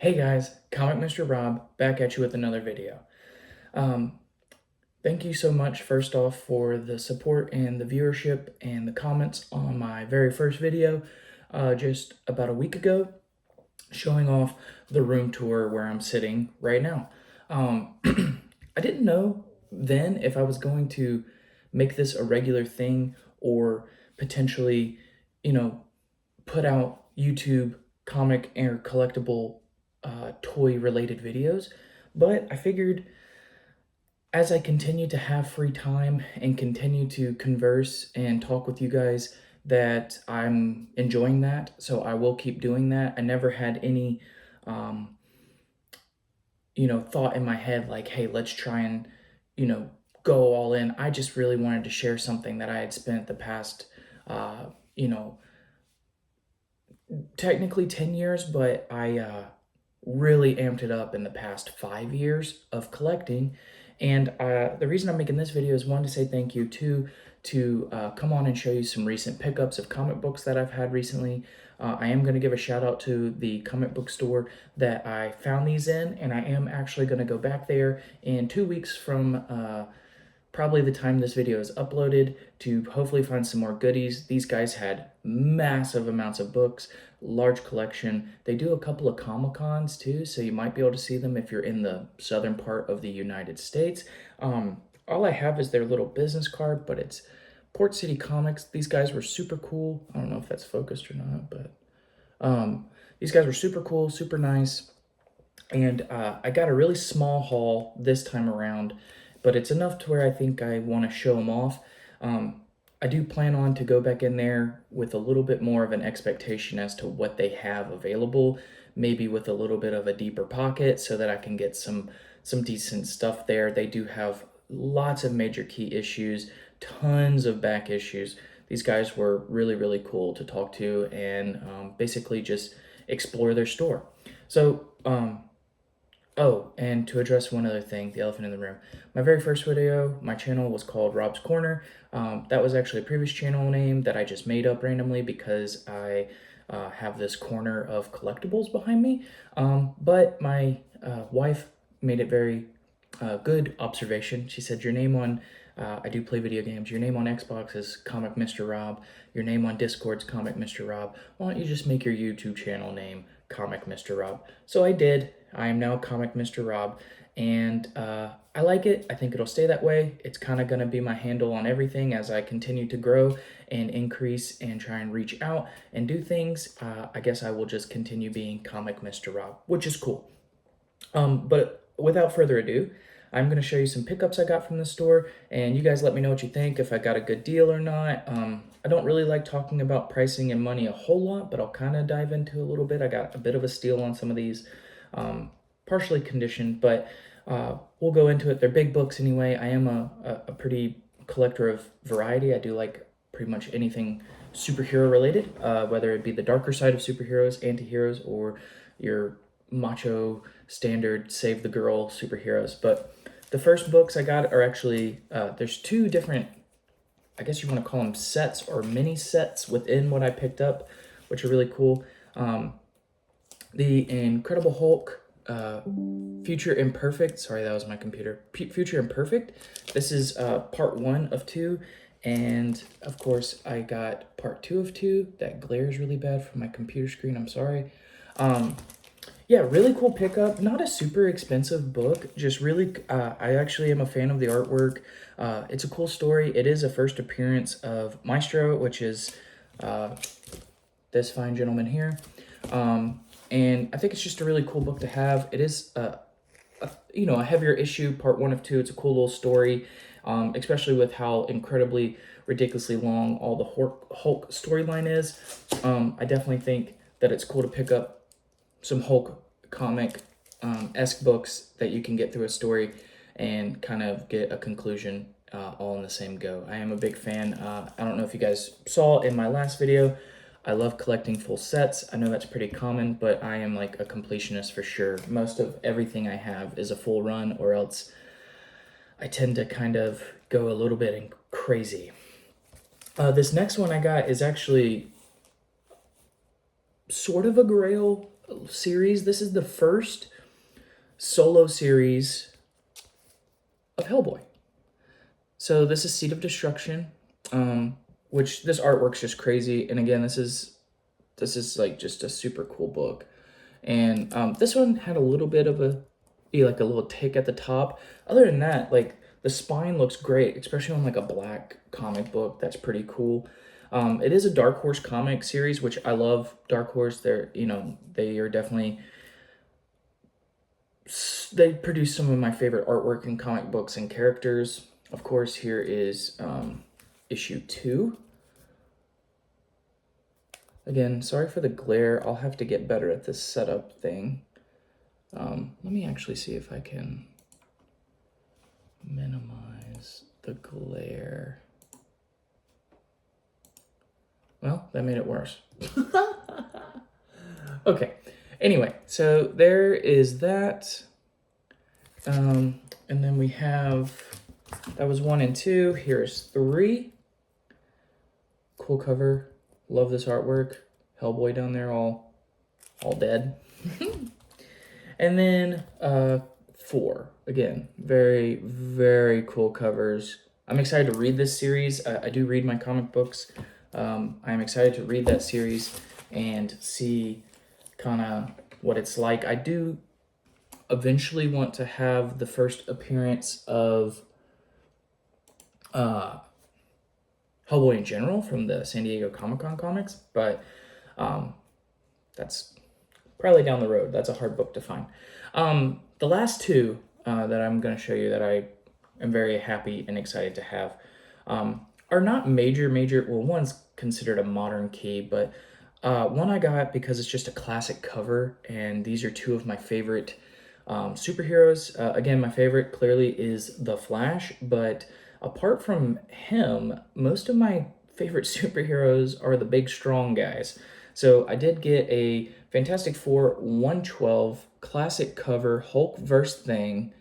Hey guys, Comic Mr. Rob back at you with another video. Um, Thank you so much, first off, for the support and the viewership and the comments on my very first video just about a week ago, showing off the room tour where I'm sitting right now. I didn't know then if I was going to make this a regular thing or potentially, you know, put out YouTube comic or collectible toy related videos, but I figured as I continue to have free time and continue to converse and talk with you guys that I'm enjoying that, so I will keep doing that. I never had any um, thought in my head like, hey, let's try and, you know, go all in. I just really wanted to share something that I had spent the past uh, you know, technically 10 years, but I really amped it up in the past 5 years of collecting. And the reason I'm making this video is one, to say thank you, two, to come on and show you some recent pickups of comic books that I've had recently. I am going to give a shout out to the comic book store that I found these in, and I am actually going to go back there in 2 weeks from probably the time this video is uploaded to hopefully find some more goodies. These guys had massive amounts of books, large collection. They do a couple of Comic-Cons too, so you might be able to see them if you're in the southern part of the United States. All I have is their little business card, but it's Port City Comics. These guys were super cool. I don't know if that's focused or not, but these guys were super cool, super nice. And I got a really small haul this time around, but it's enough to where I think I want to show them off. I do plan on to go back in there with a little bit more of an expectation as to what they have available, maybe with a little bit of a deeper pocket so that I can get some decent stuff there. They do have lots of major key issues, tons of back issues. These guys were really, really cool to talk to and basically just explore their store. So, oh, and to address one other thing, the elephant in the room. My very first video, my channel was called Rob's Corner. That was actually a previous channel name that I just made up randomly because I have this corner of collectibles behind me. But my wife made it very good observation. She said, your name on, I do play video games, your name on Xbox is Comic Mr. Rob, your name on Discord's Comic Mr. Rob. Why don't you just make your YouTube channel name Comic Mr. Rob? So I did. I am now Comic Mr. Rob, and I like it. I think it'll stay that way. It's kind of going to be my handle on everything as I continue to grow and increase and try and reach out and do things. I guess I will just continue being Comic Mr. Rob, which is cool. But without further ado, I'm going to show you some pickups I got from the store, and you guys let me know what you think, if I got a good deal or not. I don't really like talking about pricing and money a whole lot, but I'll kind of dive into a little bit. I got a bit of a steal on some of these, partially conditioned, but we'll go into it. They're big books anyway. I am a pretty collector of variety. I do like pretty much anything superhero related, whether it be the darker side of superheroes, anti-heroes, or your macho standard save the girl superheroes. But the first books I got are actually, there's two different, I guess you want to call them sets or mini sets within what I picked up, which are really cool. The Incredible Hulk, Future Imperfect, sorry, that was my computer, Future Imperfect. This is part 1 of 2, and of course I got part 2 of 2. That glares really bad from my computer screen, I'm sorry. Yeah, really cool pickup. Not a super expensive book, just really, I actually am a fan of the artwork. It's a cool story. It is a first appearance of Maestro, which is this fine gentleman here. And I think it's just a really cool book to have. It is, a heavier issue, part 1 of 2. It's a cool little story, especially with how incredibly, ridiculously long all the Hulk storyline is. I definitely think that it's cool to pick up some Hulk comic-esque books that you can get through a story and kind of get a conclusion all in the same go. I am a big fan. I don't know if you guys saw in my last video, I love collecting full sets. I know that's pretty common, but I am like a completionist for sure. Most of everything I have is a full run, or else I tend to kind of go a little bit crazy. This next one I got is actually sort of a grail series. This is the first solo series of Hellboy. So this is Seed of Destruction, which this artwork's just crazy. And again, this is like just a super cool book. And this one had a little bit of a little tick at the top. Other than that, like the spine looks great, especially on like a black comic book. That's pretty cool. It is a Dark Horse comic series, which I love. Dark Horse, they are definitely, they produce some of my favorite artwork in comic books and characters. Of course, here is issue 2. Again, sorry for the glare. I'll have to get better at this setup thing. Let me actually see if I can minimize the glare. Well, that made it worse. Okay. Anyway, so there is that. And then we have, that was 1 and 2. Here's 3. Cool cover. Love this artwork. Hellboy down there all dead. And then 4. Again, very, very cool covers. I'm excited to read this series. I do read my comic books. I'm excited to read that series and see kind of what it's like. I do eventually want to have the first appearance of Hellboy in general from the San Diego Comic-Con comics, but that's probably down the road. That's a hard book to find. The last 2 that I'm going to show you that I am very happy and excited to have are not major, well, one's considered a modern key, but one I got because it's just a classic cover, and these are 2 of my favorite superheroes. Again, my favorite clearly is The Flash, but apart from him, most of my favorite superheroes are the big, strong guys. So I did get a Fantastic Four 112 classic cover Hulk verse thing,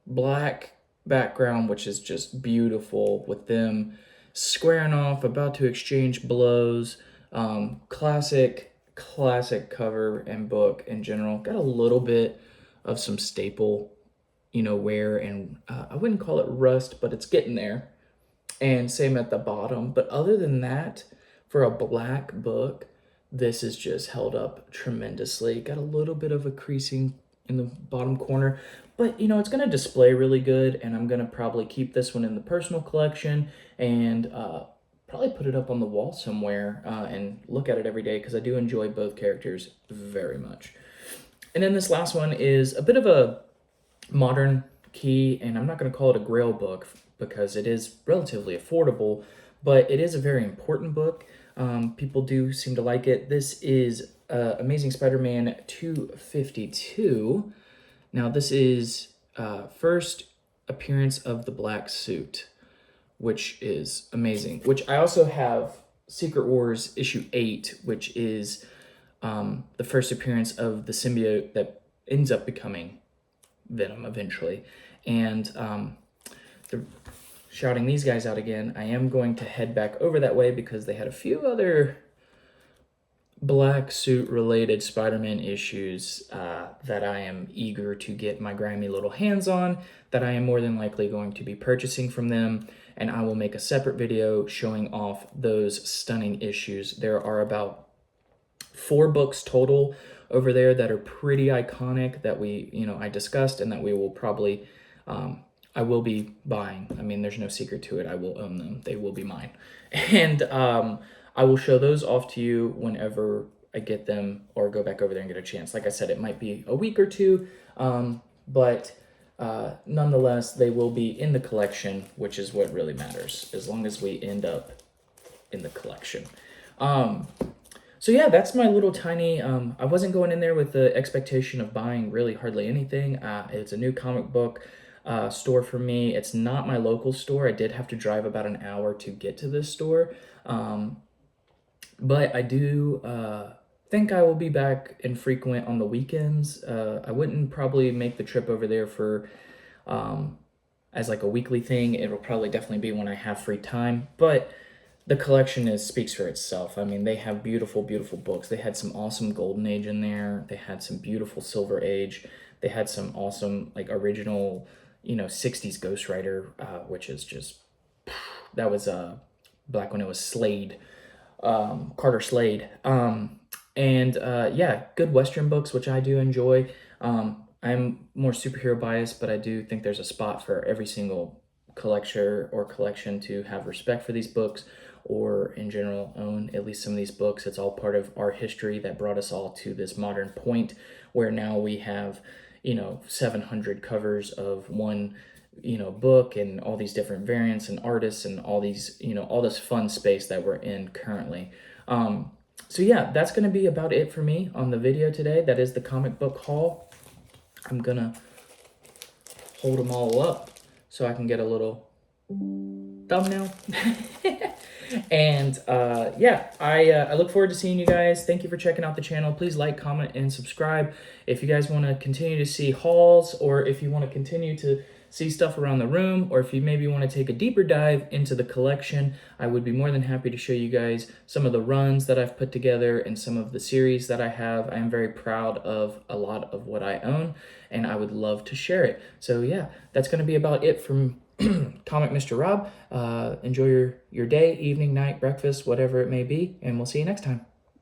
black background, which is just beautiful with them squaring off, about to exchange blows. Classic cover and book in general. Got a little bit of some staple, wear, and I wouldn't call it rust, but it's getting there. And same at the bottom. But other than that, for a black book, this is just held up tremendously. Got a little bit of a creasing in the bottom corner, but it's going to display really good, and I'm going to probably keep this one in the personal collection and probably put it up on the wall somewhere and look at it every day, because I do enjoy both characters very much. And then this last one is a bit of a modern key, and I'm not going to call it a grail book because it is relatively affordable, but it is a very important book. People do seem to like it. This is Amazing Spider-Man 252. Now, this is first appearance of the black suit, which is amazing. Which I also have Secret Wars issue 8, which is the first appearance of the symbiote that ends up becoming Venom eventually. And shouting these guys out again, I am going to head back over that way because they had a few other black suit related Spider-Man issues that I am eager to get my grimy little hands on, that I am more than likely going to be purchasing from them, and I will make a separate video showing off those stunning issues. There are about 4 books total over there that are pretty iconic that I discussed, and that we will probably I will be buying. I mean, there's no secret to it. I will own them. They will be mine. And I will show those off to you whenever I get them or go back over there and get a chance. Like I said, it might be a week or 2, but nonetheless, they will be in the collection, which is what really matters, as long as we end up in the collection. So yeah, that's my little tiny, I wasn't going in there with the expectation of buying really hardly anything. It's a new comic book store for me. It's not my local store. I did have to drive about an hour to get to this store. But I do think I will be back infrequent on the weekends. I wouldn't probably make the trip over there for as like a weekly thing. It'll probably definitely be when I have free time. But the collection speaks for itself. I mean, they have beautiful, beautiful books. They had some awesome Golden Age in there. They had some beautiful Silver Age. They had some awesome, like, original, 60s Ghostwriter, which is just, that was back when it was Slade, Carter Slade. Yeah, good Western books, which I do enjoy. I'm more superhero biased, but I do think there's a spot for every single collector or collection to have respect for these books, or in general own at least some of these books. It's all part of our history that brought us all to this modern point where now we have 700 covers of one book, and all these different variants and artists, and all these all this fun space that we're in currently. So yeah, that's going to be about it for me on the video today. That is the comic book haul. I'm gonna hold them all up so I can get a little thumbnail. And yeah, I look forward to seeing you guys. Thank you for checking out the channel. Please like, comment, and subscribe. If you guys want to continue to see hauls, or if you want to continue to see stuff around the room, or if you maybe want to take a deeper dive into the collection, I would be more than happy to show you guys some of the runs that I've put together and some of the series that I have. I am very proud of a lot of what I own, and I would love to share it. So yeah, that's going to be about it from Comic Mr. Rob. Enjoy your day, evening, night, breakfast, whatever it may be, and we'll see you next time.